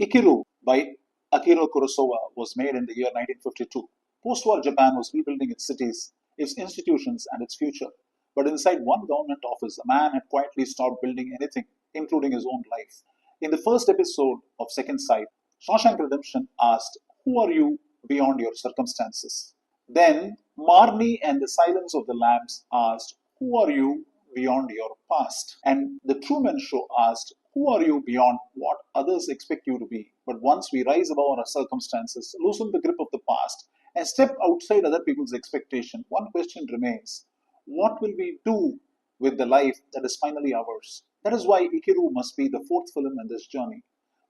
Ikiru by Akira Kurosawa was made in the year 1952. Post-war Japan was rebuilding its cities, its institutions, and its future. But inside one government office, a man had quietly stopped building anything, including his own life. In the first episode of Second Sight, Shawshank Redemption asked, "Who are you beyond your circumstances?" Then Marnie and the Silence of the Lambs asked, "Who are you beyond your past?" And the Truman Show asked, "Who are you beyond what others expect you to be?" But once we rise above our circumstances, loosen the grip of the past, and step outside other people's expectation, one question remains: what will we do with the life that is finally ours? That is why Ikiru must be the fourth film in this journey.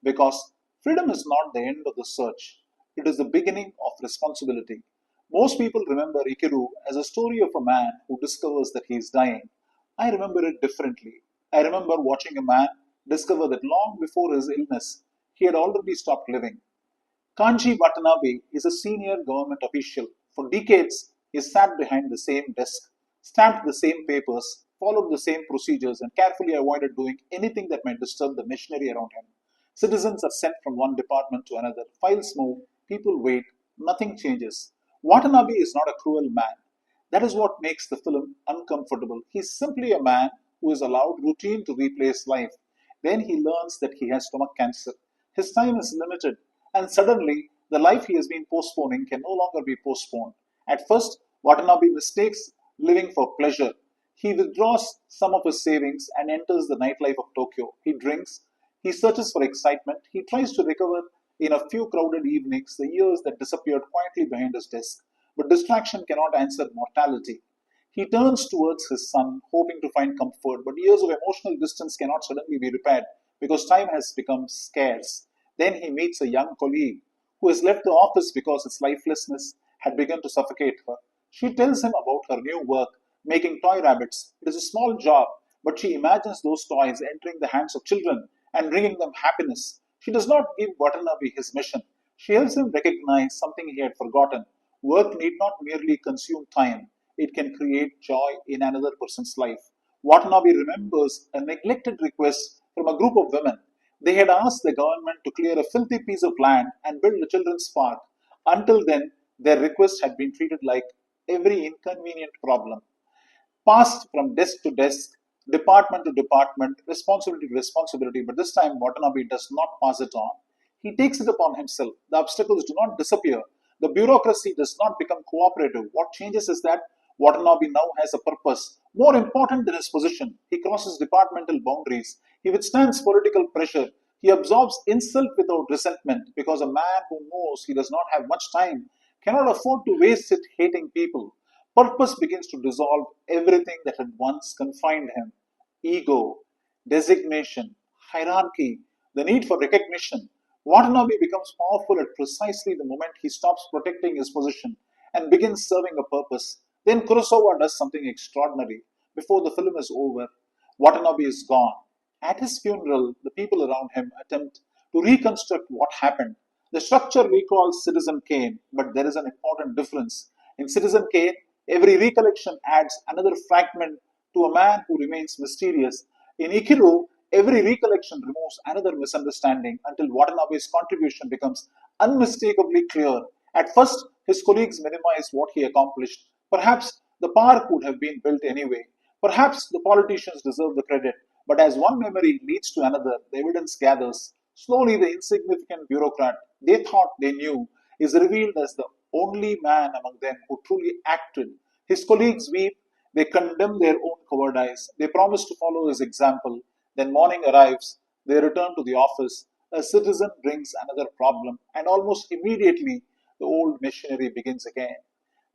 Because freedom is not the end of the search, it is the beginning of responsibility. Most people remember Ikiru as a story of a man who discovers that he is dying. I remember it differently. I remember watching a man discover that long before his illness, he had already stopped living. Kanji Watanabe is a senior government official. For decades, he sat behind the same desk, stamped the same papers, followed the same procedures, and carefully avoided doing anything that might disturb the machinery around him. Citizens are sent from one department to another, files move, people wait, nothing changes. Watanabe is not a cruel man. That is what makes the film uncomfortable. He is simply a man who is allowed routine to replace life. Then he learns that he has stomach cancer. His time is limited, and suddenly the life he has been postponing can no longer be postponed. At first, Watanabe mistakes living for pleasure. He withdraws some of his savings and enters the nightlife of Tokyo. He drinks, he searches for excitement, he tries to recover in a few crowded evenings the years that disappeared quietly behind his desk. But distraction cannot answer mortality. He turns towards his son, hoping to find comfort, but years of emotional distance cannot suddenly be repaired because time has become scarce. Then he meets a young colleague who has left the office because its lifelessness had begun to suffocate her. She tells him about her new work, making toy rabbits. It is a small job, but she imagines those toys entering the hands of children and bringing them happiness. She does not give Watanabe his mission. She helps him recognize something he had forgotten. Work need not merely consume time, it can create joy in another person's life. Watanabe remembers a neglected request from a group of women. They had asked the government to clear a filthy piece of land and build a children's park. Until then, their request had been treated like every inconvenient problem, passed from desk to desk, department to department, responsibility to responsibility. But this time, Watanabe does not pass it on. He takes it upon himself. The obstacles do not disappear. The bureaucracy does not become cooperative. What changes is that Watanabe now has a purpose more important than his position. He crosses departmental boundaries. He withstands political pressure. He absorbs insult without resentment because a man who knows he does not have much time cannot afford to waste it hating people. Purpose begins to dissolve everything that had once confined him: ego, designation, hierarchy, the need for recognition. Watanabe becomes powerful at precisely the moment he stops protecting his position and begins serving a purpose. Then Kurosawa does something extraordinary. Before the film is over, Watanabe is gone. At his funeral, the people around him attempt to reconstruct what happened. The structure recalls Citizen Kane, but there is an important difference. In Citizen Kane, every recollection adds another fragment to a man who remains mysterious. In Ikiru, every recollection removes another misunderstanding until Watanabe's contribution becomes unmistakably clear. At first, his colleagues minimize what he accomplished. Perhaps the park would have been built anyway. Perhaps the politicians deserve the credit. But as one memory leads to another, the evidence gathers. Slowly, the insignificant bureaucrat they thought they knew is revealed as the only man among them who truly acted. His colleagues weep, they condemn their own cowardice, they promise to follow his example. Then morning arrives, they return to the office. A citizen brings another problem, and almost immediately the old machinery begins again.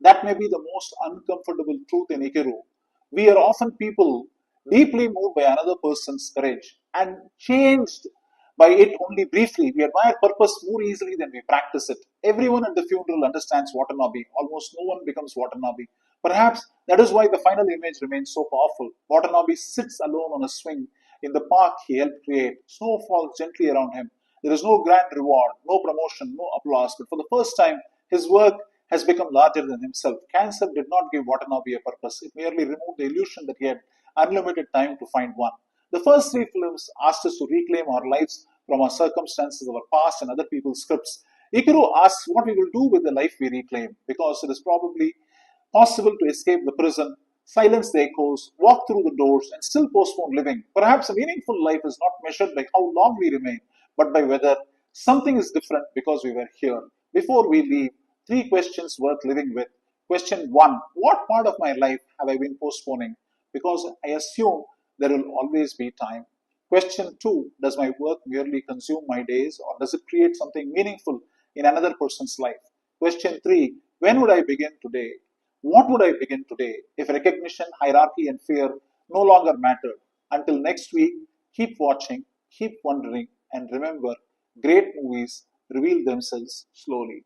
That may be the most uncomfortable truth in Ikiru. We are often people deeply moved by another person's courage and changed by it only briefly. We admire purpose more easily than we practice it. Everyone at the funeral understands Watanabe. Almost no one becomes Watanabe. Perhaps that is why the final image remains so powerful. Watanabe sits alone on a swing in the park he helped create. Snow falls gently around him. There is no grand reward, no promotion, no applause, but for the first time, his work has become larger than himself. Cancer did not give Watanabe a purpose, it merely removed the illusion that he had unlimited time to find one. The first three films asked us to reclaim our lives from our circumstances, our past, and other people's scripts. Ikiru asks what we will do with the life we reclaim, because it is probably possible to escape the prison, silence the echoes, walk through the doors, and still postpone living. Perhaps a meaningful life is not measured by how long we remain, but by whether something is different because we were here. Before we leave, three questions worth living with. Question one: what part of my life have I been postponing? Because I assume there will always be time. Question two: does my work merely consume my days, or does it create something meaningful in another person's life? Question three: when would I begin today? What would I begin today if recognition, hierarchy, and fear no longer mattered? Until next week, keep watching, keep wondering, and remember, great movies reveal themselves slowly.